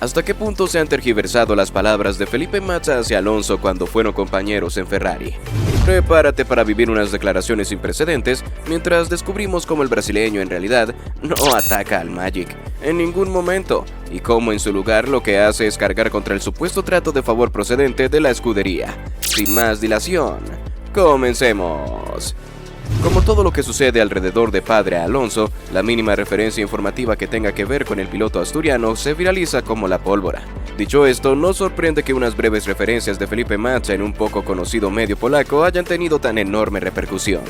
¿Hasta qué punto se han tergiversado las palabras de Felipe Massa hacia Alonso cuando fueron compañeros en Ferrari? Prepárate para vivir unas declaraciones sin precedentes mientras descubrimos cómo el brasileño en realidad no ataca al Magic en ningún momento y cómo en su lugar lo que hace es cargar contra el supuesto trato de favor procedente de la escudería. Sin más dilación, comencemos. Como todo lo que sucede alrededor de Padre Alonso, la mínima referencia informativa que tenga que ver con el piloto asturiano se viraliza como la pólvora. Dicho esto, no sorprende que unas breves referencias de Felipe Massa en un poco conocido medio polaco hayan tenido tan enorme repercusión.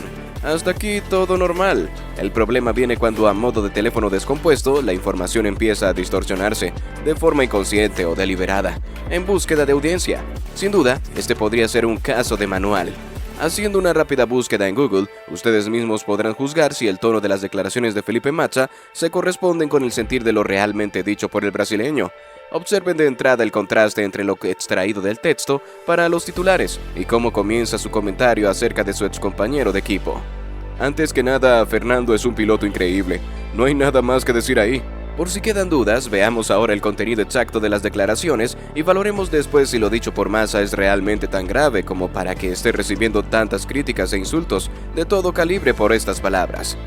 Hasta aquí todo normal. El problema viene cuando a modo de teléfono descompuesto, la información empieza a distorsionarse, de forma inconsciente o deliberada, en búsqueda de audiencia. Sin duda, este podría ser un caso de manual. Haciendo una rápida búsqueda en Google, ustedes mismos podrán juzgar si el tono de las declaraciones de Felipe Massa se corresponden con el sentir de lo realmente dicho por el brasileño. Observen de entrada el contraste entre lo extraído del texto para los titulares y cómo comienza su comentario acerca de su excompañero de equipo. Antes que nada, Fernando es un piloto increíble. No hay nada más que decir ahí. Por si quedan dudas, veamos ahora el contenido exacto de las declaraciones y valoremos después si lo dicho por Massa es realmente tan grave como para que esté recibiendo tantas críticas e insultos de todo calibre por estas palabras.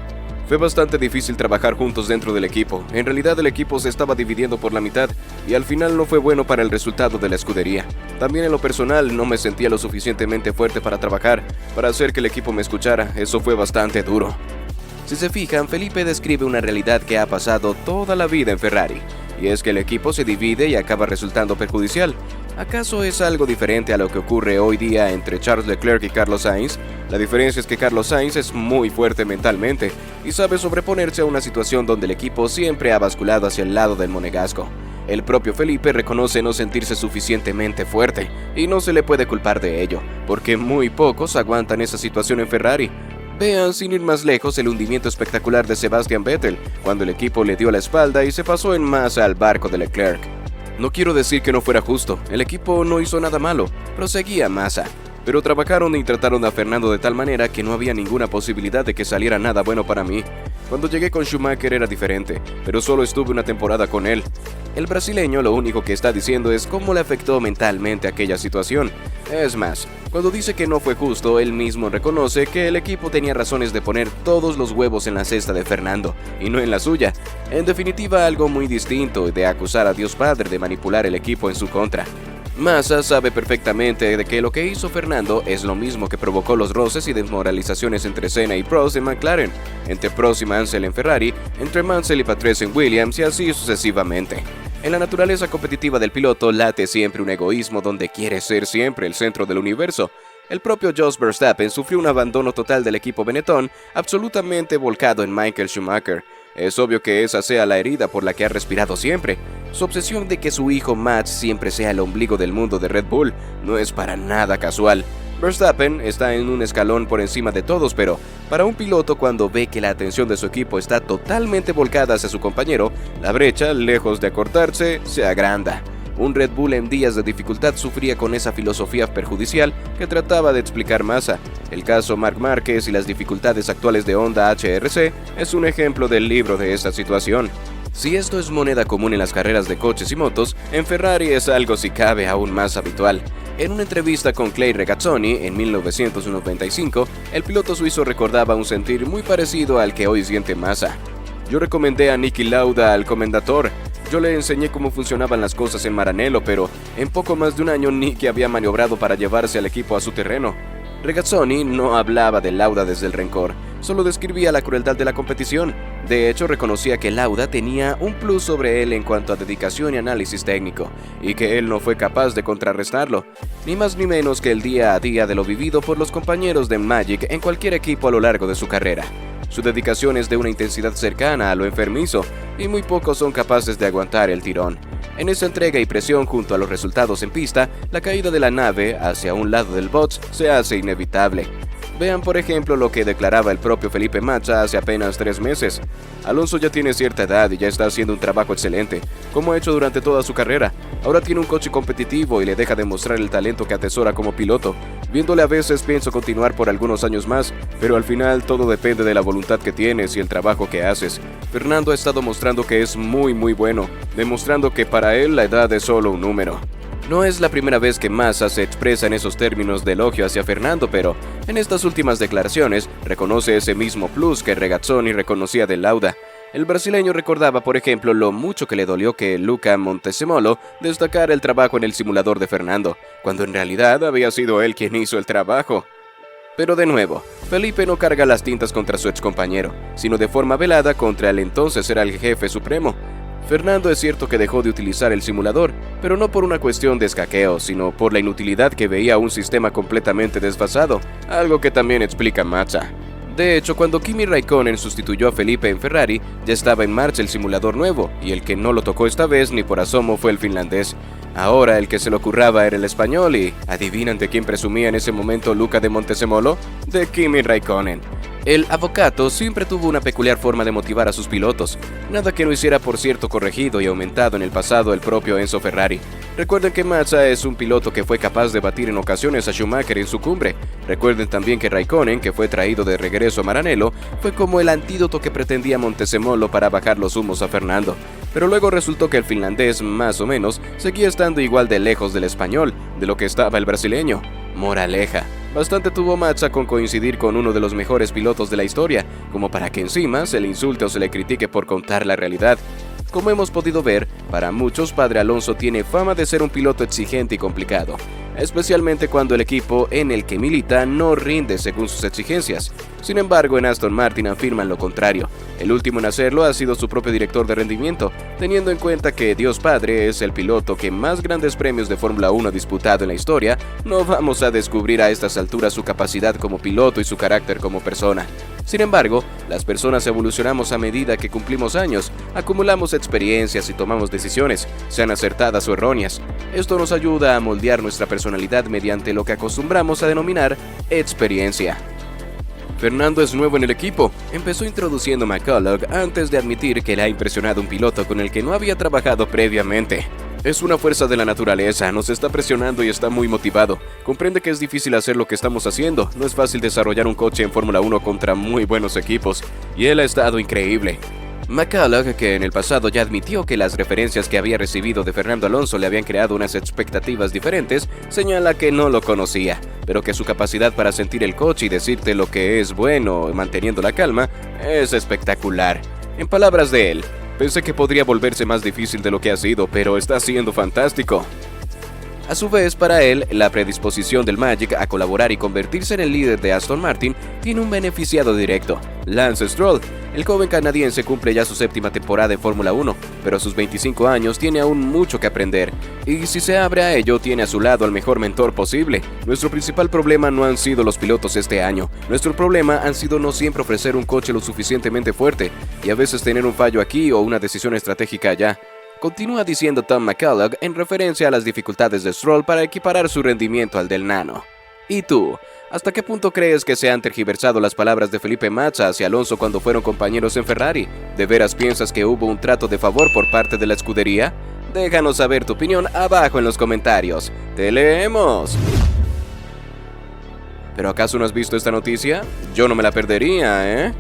Fue bastante difícil trabajar juntos dentro del equipo. En realidad el equipo se estaba dividiendo por la mitad y al final no fue bueno para el resultado de la escudería. También en lo personal no me sentía lo suficientemente fuerte para trabajar, para hacer que el equipo me escuchara. Eso fue bastante duro. Si se fijan, Felipe describe una realidad que ha pasado toda la vida en Ferrari, y es que el equipo se divide y acaba resultando perjudicial. ¿Acaso es algo diferente a lo que ocurre hoy día entre Charles Leclerc y Carlos Sainz? La diferencia es que Carlos Sainz es muy fuerte mentalmente y sabe sobreponerse a una situación donde el equipo siempre ha basculado hacia el lado del monegasco. El propio Felipe reconoce no sentirse suficientemente fuerte, y no se le puede culpar de ello, porque muy pocos aguantan esa situación en Ferrari. Vean, sin ir más lejos, el hundimiento espectacular de Sebastian Vettel, cuando el equipo le dio la espalda y se pasó en masa al barco de Leclerc. No quiero decir que no fuera justo, el equipo no hizo nada malo, proseguía Massa, pero trabajaron y trataron a Fernando de tal manera que no había ninguna posibilidad de que saliera nada bueno para mí. Cuando llegué con Schumacher era diferente, pero solo estuve una temporada con él. El brasileño lo único que está diciendo es cómo le afectó mentalmente aquella situación. Es más, cuando dice que no fue justo, él mismo reconoce que el equipo tenía razones de poner todos los huevos en la cesta de Fernando, y no en la suya. En definitiva, algo muy distinto de acusar a Dios Padre de manipular el equipo en su contra. Massa sabe perfectamente de que lo que hizo Fernando es lo mismo que provocó los roces y desmoralizaciones entre Senna y Prost en McLaren, entre Prost y Mansell en Ferrari, entre Mansell y Patrese en Williams y así sucesivamente. En la naturaleza competitiva del piloto late siempre un egoísmo donde quiere ser siempre el centro del universo. El propio Jos Verstappen sufrió un abandono total del equipo Benetton, absolutamente volcado en Michael Schumacher. Es obvio que esa sea la herida por la que ha respirado siempre. Su obsesión de que su hijo Max siempre sea el ombligo del mundo de Red Bull no es para nada casual. Verstappen está en un escalón por encima de todos, pero para un piloto cuando ve que la atención de su equipo está totalmente volcada hacia su compañero, la brecha, lejos de acortarse, se agranda. Un Red Bull en días de dificultad sufría con esa filosofía perjudicial que trataba de explicar Massa. El caso Marc Márquez y las dificultades actuales de Honda HRC es un ejemplo del libro de esa situación. Si esto es moneda común en las carreras de coches y motos, en Ferrari es algo si cabe aún más habitual. En una entrevista con Clay Regazzoni en 1995, el piloto suizo recordaba un sentir muy parecido al que hoy siente Massa. Yo recomendé a Niki Lauda al Commendatore. Yo le enseñé cómo funcionaban las cosas en Maranello, pero en poco más de un año Niki había maniobrado para llevarse al equipo a su terreno. Regazzoni no hablaba de Lauda desde el rencor, solo describía la crueldad de la competición. De hecho, reconocía que Lauda tenía un plus sobre él en cuanto a dedicación y análisis técnico, y que él no fue capaz de contrarrestarlo, ni más ni menos que el día a día de lo vivido por los compañeros de Magic en cualquier equipo a lo largo de su carrera. Su dedicación es de una intensidad cercana a lo enfermizo, y muy pocos son capaces de aguantar el tirón. En esa entrega y presión junto a los resultados en pista, la caída de la nave hacia un lado del box se hace inevitable. Vean por ejemplo lo que declaraba el propio Felipe Massa hace apenas 3 meses. Alonso ya tiene cierta edad y ya está haciendo un trabajo excelente, como ha hecho durante toda su carrera. Ahora tiene un coche competitivo y le deja demostrar el talento que atesora como piloto. Viéndole a veces pienso continuar por algunos años más, pero al final todo depende de la voluntad que tienes y el trabajo que haces. Fernando ha estado mostrando que es muy bueno, demostrando que para él la edad es solo un número. No es la primera vez que Massa se expresa en esos términos de elogio hacia Fernando, pero en estas últimas declaraciones reconoce ese mismo plus que Regazzoni reconocía de Lauda. El brasileño recordaba, por ejemplo, lo mucho que le dolió que Luca Montezemolo destacara el trabajo en el simulador de Fernando, cuando en realidad había sido él quien hizo el trabajo. Pero de nuevo, Felipe no carga las tintas contra su excompañero, sino de forma velada contra el entonces era el jefe supremo. Fernando es cierto que dejó de utilizar el simulador, pero no por una cuestión de escaqueo, sino por la inutilidad que veía un sistema completamente desfasado, algo que también explica Massa. De hecho, cuando Kimi Raikkonen sustituyó a Felipe en Ferrari, ya estaba en marcha el simulador nuevo, y el que no lo tocó esta vez ni por asomo fue el finlandés. Ahora el que se lo curraba era el español y, ¿adivinan de quién presumía en ese momento Luca de Montezemolo? De Kimi Raikkonen. El Avocado siempre tuvo una peculiar forma de motivar a sus pilotos, nada que no hiciera por cierto corregido y aumentado en el pasado el propio Enzo Ferrari. Recuerden que Massa es un piloto que fue capaz de batir en ocasiones a Schumacher en su cumbre. Recuerden también que Raikkonen, que fue traído de regreso a Maranello, fue como el antídoto que pretendía Montezemolo para bajar los humos a Fernando. Pero luego resultó que el finlandés, más o menos, seguía estando igual de lejos del español, de lo que estaba el brasileño. Moraleja. Bastante tuvo Massa con coincidir con uno de los mejores pilotos de la historia, como para que encima se le insulte o se le critique por contar la realidad. Como hemos podido ver, para muchos Padre Alonso tiene fama de ser un piloto exigente y complicado, especialmente cuando el equipo en el que milita no rinde según sus exigencias. Sin embargo, en Aston Martin afirman lo contrario. El último en hacerlo ha sido su propio director de rendimiento, teniendo en cuenta que Dios Padre es el piloto que más grandes premios de Fórmula 1 ha disputado en la historia. No vamos a descubrir a estas alturas su capacidad como piloto y su carácter como persona. Sin embargo, las personas evolucionamos a medida que cumplimos años, acumulamos experiencias y tomamos decisiones, sean acertadas o erróneas. Esto nos ayuda a moldear nuestra personalidad mediante lo que acostumbramos a denominar experiencia. Fernando es nuevo en el equipo. Empezó introduciendo McCulloch antes de admitir que le ha impresionado un piloto con el que no había trabajado previamente. Es una fuerza de la naturaleza, nos está presionando y está muy motivado. Comprende que es difícil hacer lo que estamos haciendo, no es fácil desarrollar un coche en Fórmula 1 contra muy buenos equipos, y él ha estado increíble. McCulloch, que en el pasado ya admitió que las referencias que había recibido de Fernando Alonso le habían creado unas expectativas diferentes, señala que no lo conocía, pero que su capacidad para sentir el coche y decirte lo que es bueno manteniendo la calma es espectacular. En palabras de él, pensé que podría volverse más difícil de lo que ha sido, pero está siendo fantástico. A su vez, para él, la predisposición del Magic a colaborar y convertirse en el líder de Aston Martin tiene un beneficiado directo, Lance Stroll. El joven canadiense cumple ya su séptima temporada en Fórmula 1, pero a sus 25 años tiene aún mucho que aprender, y si se abre a ello, tiene a su lado al mejor mentor posible. Nuestro principal problema no han sido los pilotos este año, nuestro problema han sido no siempre ofrecer un coche lo suficientemente fuerte, y a veces tener un fallo aquí o una decisión estratégica allá. Continúa diciendo Tom McCulloch en referencia a las dificultades de Stroll para equiparar su rendimiento al del nano. ¿Y tú? ¿Hasta qué punto crees que se han tergiversado las palabras de Felipe Massa hacia Alonso cuando fueron compañeros en Ferrari? ¿De veras piensas que hubo un trato de favor por parte de la escudería? Déjanos saber tu opinión abajo en los comentarios. ¡Te leemos! ¿Pero acaso no has visto esta noticia? Yo no me la perdería, ¿eh?